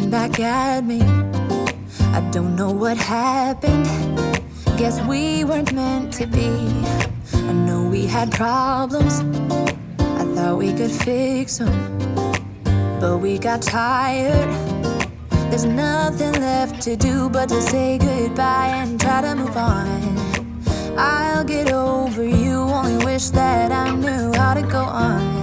looking back at me. I don't know what happened. Guess we weren't meant to be. I know we had problems. I thought we could fix them, but we got tired. There's nothing left to do but to say goodbye and try to move on. I'll get over you, only wish that I knew how to go on.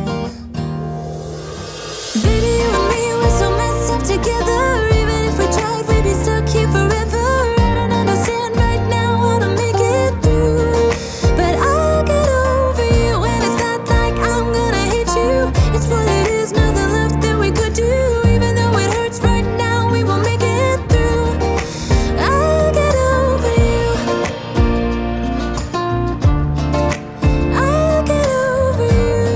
Baby, you and me, we're so messed up together. Even if we tried, we'd be stuck here forever. I don't understand right now how to make it through, but I'll get over you, and it's not like I'm gonna hate you. It's what it is, nothing left that we could do. Even though it hurts right now, we will make it through. I'll get over you. I'll get over you.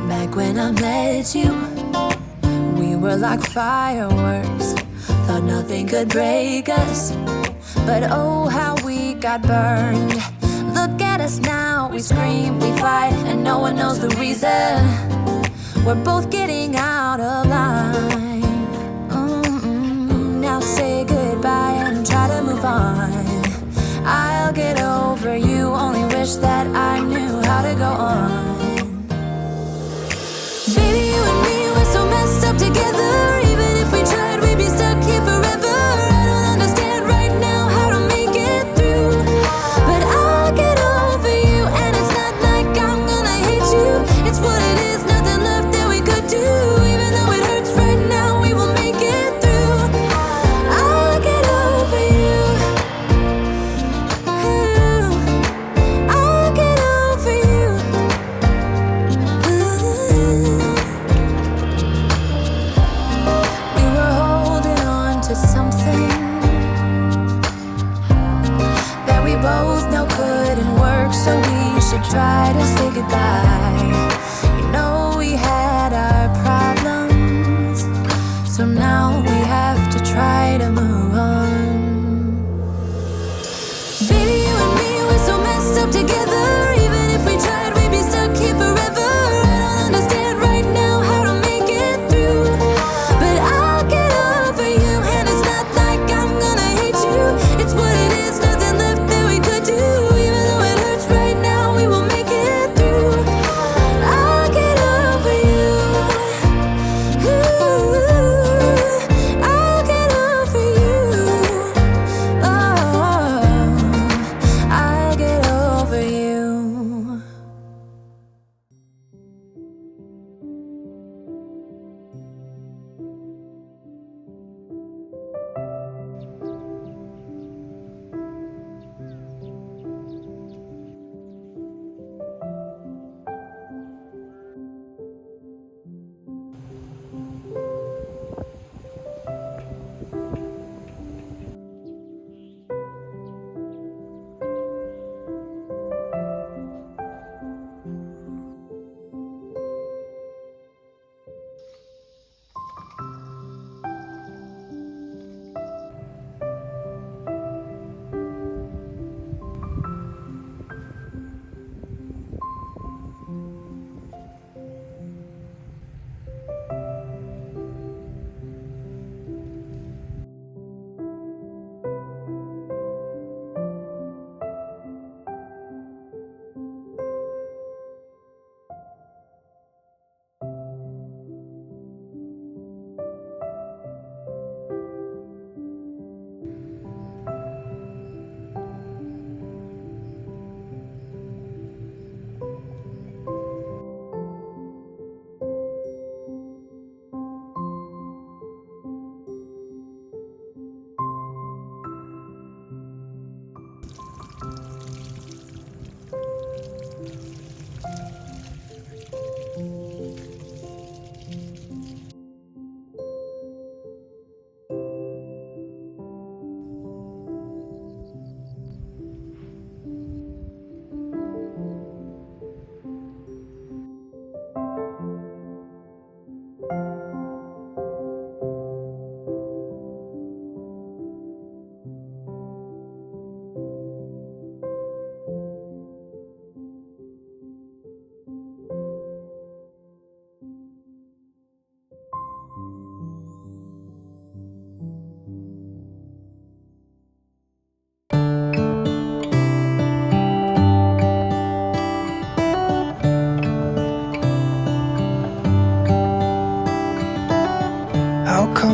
Back when I met you, we were like fireworks. Thought nothing could break us, but oh how we got burned. Look at us now, we scream, we fight, and no one knows the reason. We're both getting out of line. Now say goodbye and try to move on. I'll get over you, only wish that I knew how to go on. Baby, you and me, we're so messed up together. Even if we tried, we'd be stuck here forever. I don't understand right now how to make it through, but I'll get over you, and it's not like I'm gonna hate you. It's what it is, nothing left that we could do. Even though it hurts right now, we will make it through. I'll get over you. I'll get over you.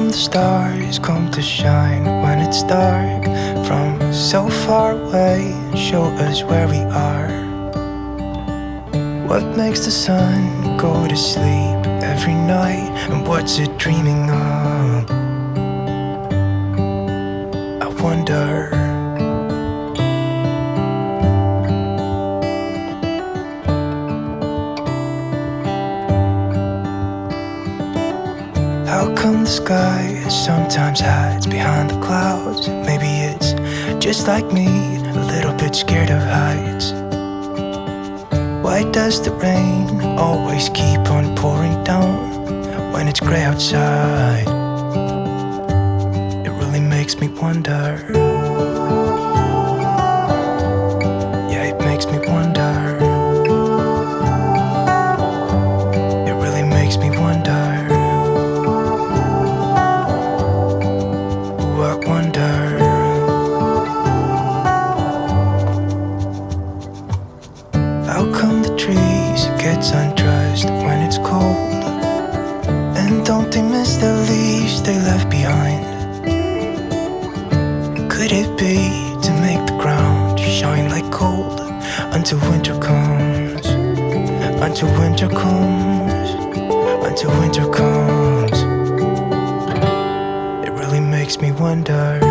come the stars come to shine when it's dark from so far away and show us where we are? What makes the sun go to sleep every night, and what's it dreaming of? I wonder. How come the sky sometimes hides behind the clouds? Maybe it's just like me, a little bit scared of heights. Why does the rain always keep on pouring down when it's gray outside? It really makes me wonder. Yeah, it makes me wonder. It really makes me wonder. I wonder. How come the trees get undressed when it's cold? And don't they miss the leaves they left behind? Could it be to make the ground shine like gold until winter comes? Until winter comes. Until winter comes. Makes me wonder.